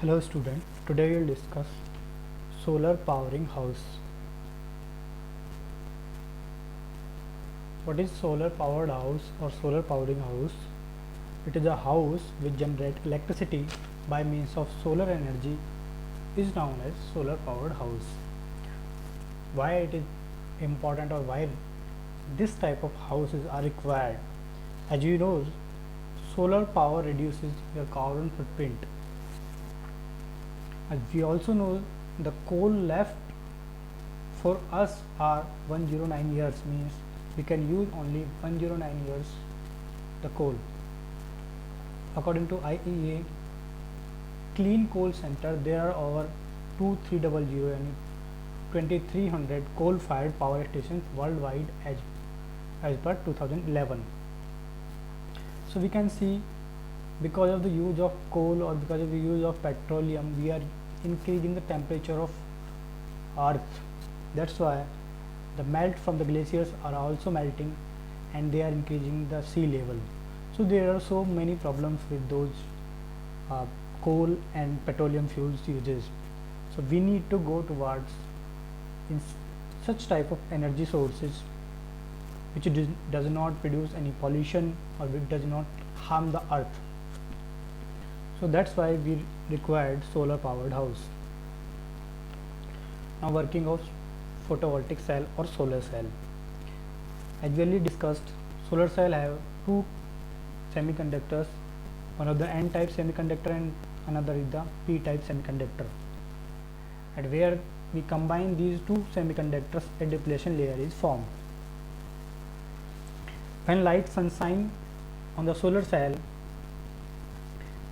Hello student, today we will discuss solar powering house. What is solar powered house or solar powering house? It is a house which generates electricity by means of solar energy is known as solar powered house. Why it is important or why this type of houses are required? As you know, solar power reduces your carbon footprint. As we also know, the coal left for us are 109 years, means we can use only 109 years the coal. According to IEA Clean Coal Center, there are over 2300 and 2300 coal fired power stations worldwide as per 2011. So we can see, because of the use of coal or because of the use of petroleum, we are increasing the temperature of earth. That's why the melt from the glaciers are also melting and they are increasing the sea level. So there are so many problems with those coal and petroleum fuels uses. So we need to go towards in such type of energy sources which does not produce any pollution or which does not harm the earth. So that's why we required solar powered house. Now working of photovoltaic cell or solar cell. As we already discussed, solar cell have two semiconductors, one of the n-type semiconductor and another is the p-type semiconductor, and where we combine these two semiconductors, a depletion layer is formed. When light sunshine on the solar cell,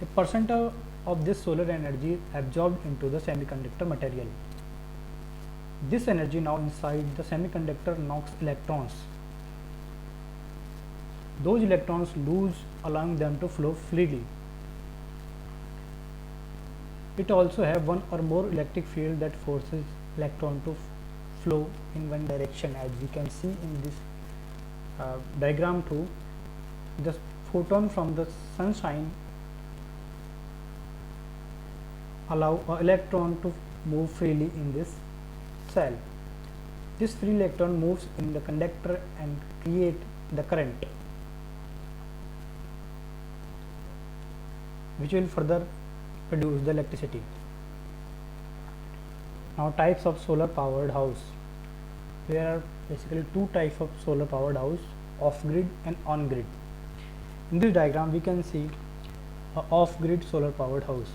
a percent of this solar energy absorbed into the semiconductor material. This energy now inside the semiconductor knocks electrons. Those electrons lose, allowing them to flow freely. It also have one or more electric field that forces electron to flow in one direction, as we can see in this diagram too. The photon from the sunshine allow an electron to move freely in this cell. This free electron moves in the conductor and create the current, which will further produce the electricity. Now types of solar powered house. There are basically two types of solar powered house, off grid and on grid. In this diagram we can see a off grid solar powered house.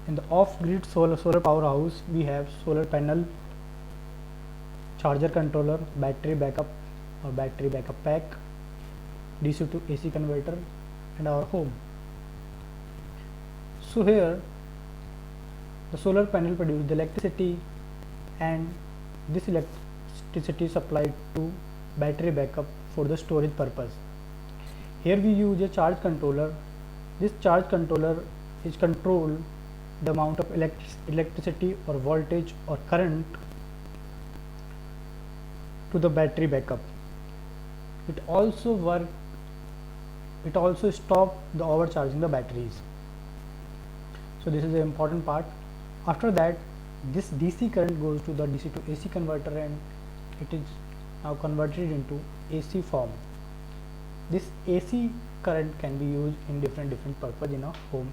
In the off grid solar power house, we have solar panel, charger controller, battery backup or battery backup pack, DC to AC converter, and our home. So here the solar panel produces the electricity, and this electricity is supplied to battery backup for the storage purpose. Here we use a charge controller. This charge controller is controlled the amount of electricity or voltage or current to the battery backup. It also stop the overcharging the batteries. So this is the important part. After that, this DC current goes to the DC to AC converter and it is now converted into AC form. This AC current can be used in different purpose in a home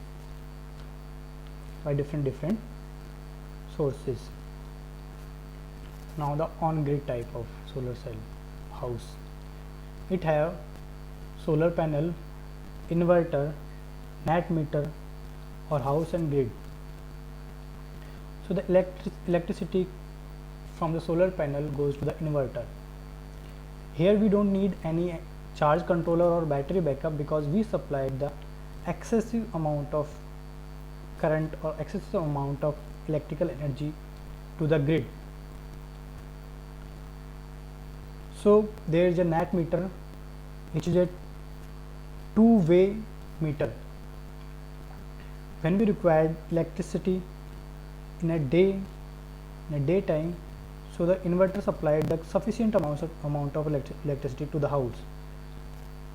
by different sources. Now the on grid type of solar cell house. It have solar panel, inverter, net meter or house and grid. So the electricity from the solar panel goes to the inverter. Here we don't need any charge controller or battery backup because we supplied the excessive amount of current or excessive amount of electrical energy to the grid. So there is a net meter, which is a two-way meter. When we require electricity in a daytime, so the inverter supplied the sufficient amount of electricity to the house,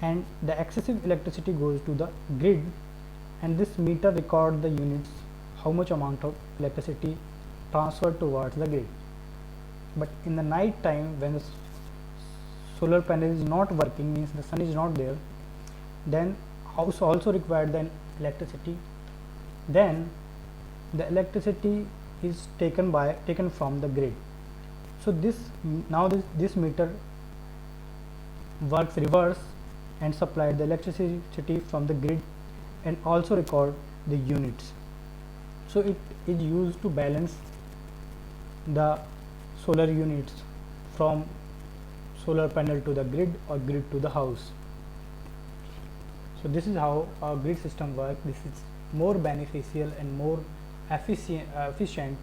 and the excessive electricity goes to the grid and this meter record the units how much amount of electricity transferred towards the grid. But in the night time, when the solar panel is not working, means the sun is not there, then house also required the electricity. Then the electricity is taken from the grid. So this meter works reverse and supply the electricity from the grid and also record the units. So it is used to balance the solar units from solar panel to the grid or grid to the house. So this is how our grid system works. This is more beneficial and more efficient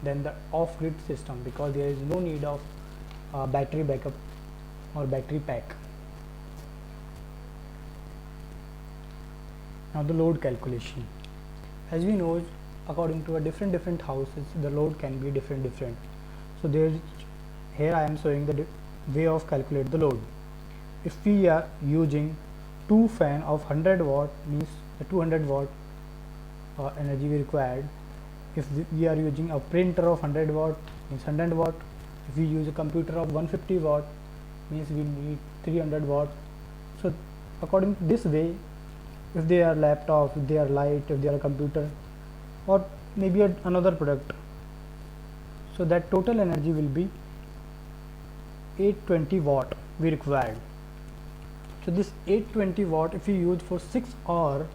than the off-grid system, because there is no need of battery backup or battery pack. Now the load calculation. As we know, according to a different houses, the load can be different. So here I am showing the way of calculate the load. If we are using 2 fan of 100 watt, means the 200 watt energy we required. If we are using a printer of 100 watt, means 100 watt. If we use a computer of 150 watt, means we need 300 watt. So according to this way, if they are laptop, if they are light, if they are a computer, or maybe another product, so that total energy will be 820 watt we required. So this 820 watt, if we use for 6 hours,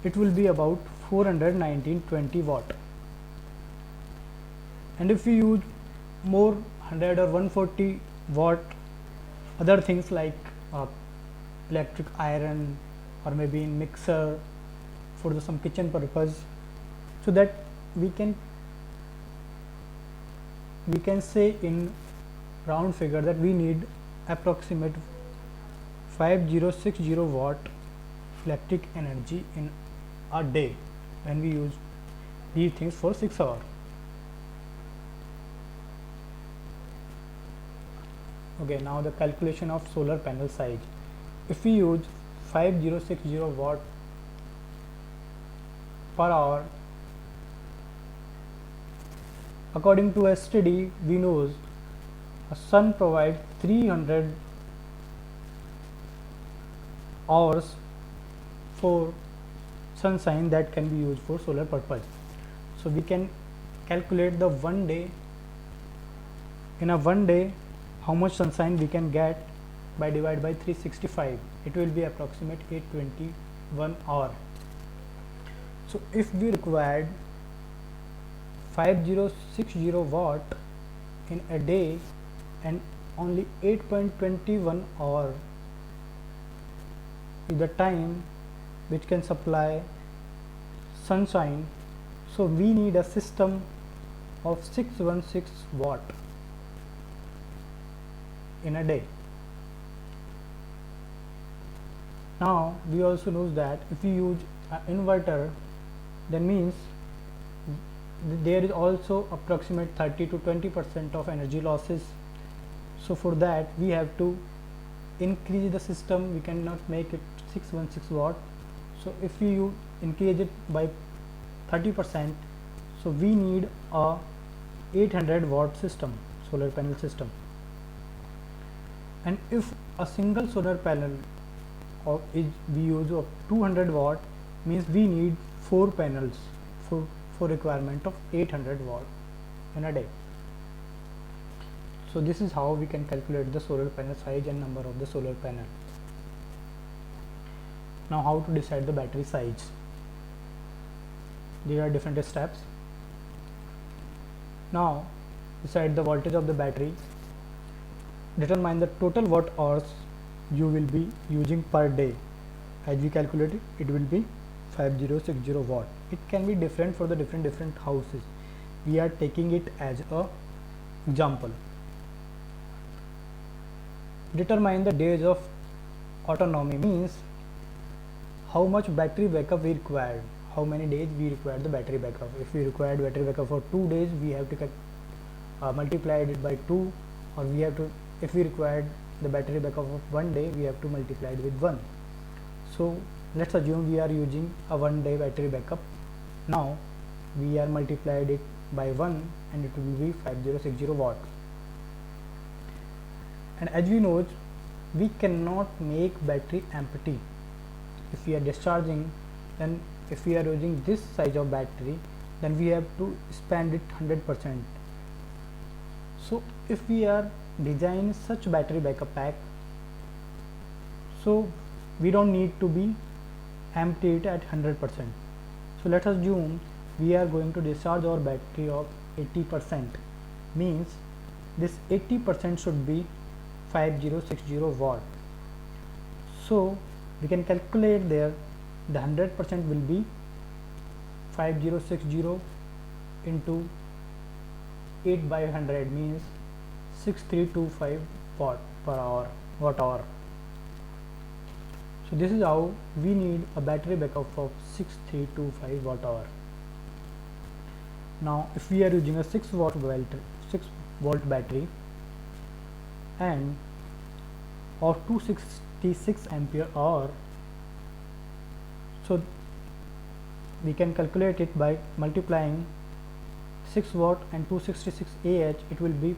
it will be about 419.20 watt. And if we use more 100 or 140 watt other things like electric iron or maybe in mixer for some kitchen purpose, so that we can say in round figure that we need approximate 5060 watt electric energy in a day when we use these things for 6 hours. Okay, now the calculation of solar panel size. If we use 5060 watt per hour, according to a study, we know a sun provides 300 hours for sunshine that can be used for solar purpose. So we can calculate the one day, in a one day, how much sunshine we can get by divide by 365. It will be approximate 821 hour. So if we required 5060 watt in a day and only 8.21 hour is the time which can supply sunshine, so we need a system of 616 watt in a day. Now we also know that if we use an inverter, then means there is also approximate 30 to 20% of energy losses. So for that we have to increase the system. We cannot make it 616 watt. So if we increase it by 30%, so we need a 800 watt system, solar panel system. And if a single solar panel we use of 200 watt, means we need 4 panels for requirement of 800 watt in a day. So this is how we can calculate the solar panel size and number of the solar panel. Now how to decide the battery size? There are different steps. Now decide the voltage of the battery. Determine the total watt hours you will be using per day. As we calculated, it will be 5060 watt. It can be different for the different houses. We are taking it as a example. Determine the days of autonomy, means how much battery backup we required, how many days we require the battery backup. If we required battery backup for 2 days, we have to multiply it by 2, or we have to, if we required the battery backup of 1 day, we have to multiply it with 1. So let's assume we are using a 1 day battery backup. Now we are multiplied it by 1 and it will be 5060 watt. And as we know, we cannot make battery empty. If we are discharging, then if we are using this size of battery, then we have to spend it 100%. So if we are designing such battery backup pack, so we don't need to be empty it at 100%. So let us assume we are going to discharge our battery of 80%, means this 80% should be 5060 watt. So we can calculate there, the 100% will be 5060 into 8 by 100, means 6325 watt hour. So this is how we need a battery backup of 6325 watt hour. Now if we are using a 6 volt battery and of 266 ampere hour, so we can calculate it by multiplying 6 watt and 266 Ah, it will be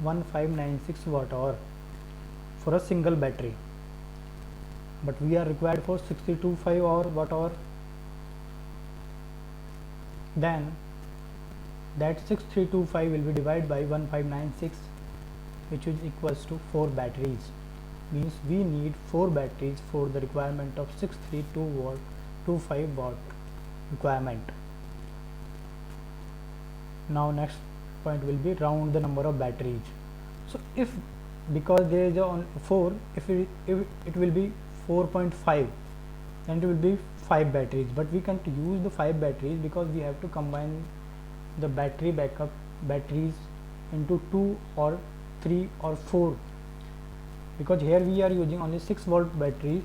1596 watt hour for a single battery, but we are required for 62.5 watt hour. Then that 6325 will be divided by 1596, which is equals to 4 batteries, means we need 4 batteries for the requirement of 632.25 watt requirement. Now next point will be round the number of batteries. So if, because there is on 4, if it will be 4.5, then it will be 5 batteries, but we can't use the 5 batteries because we have to combine the battery backup batteries into 2 or 3 or 4, because here we are using only 6 volt batteries.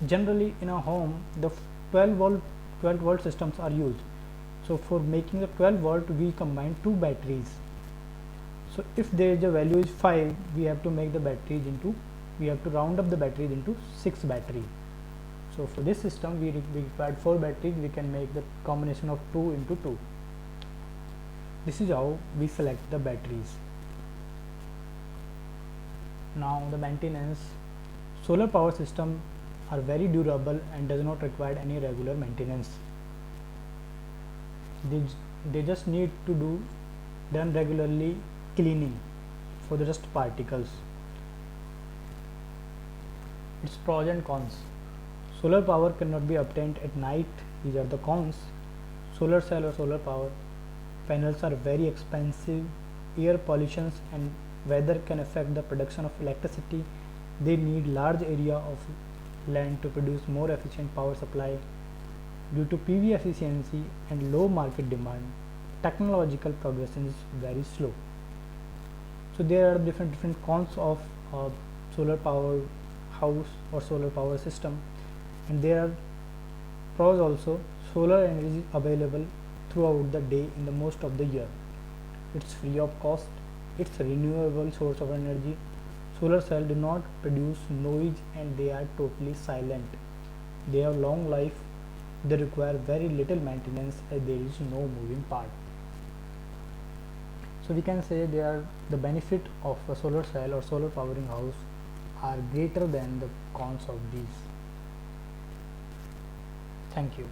Generally in a home the 12 volt systems are used, so for making the 12 volt we combine 2 batteries. So if there is a value is 5, we have to make the batteries into, we have to round up the batteries into 6 batteries. So for this system we required 4 batteries, we can make the combination of 2 into 2. This is how we select the batteries. Now the maintenance. Solar power system are very durable and does not require any regular maintenance. They just need to do done regularly cleaning for the dust particles. Its pros and cons. Solar power cannot be obtained at night. These are the cons. Solar cell or solar power panels are very expensive. Air pollution and weather can affect the production of electricity. They need large area of land to produce more efficient power supply. Due to PV efficiency and low market demand, technological progression is very slow. So there are different cons of solar power house or solar power system, and there are pros also. Solar energy is available throughout the day in the most of the year. It's free of cost. It's a renewable source of energy. Solar cells do not produce noise and they are totally silent. They have long life. They require very little maintenance as there is no moving part. So we can say the benefit of a solar cell or solar powering house are greater than the cons of these. Thank you.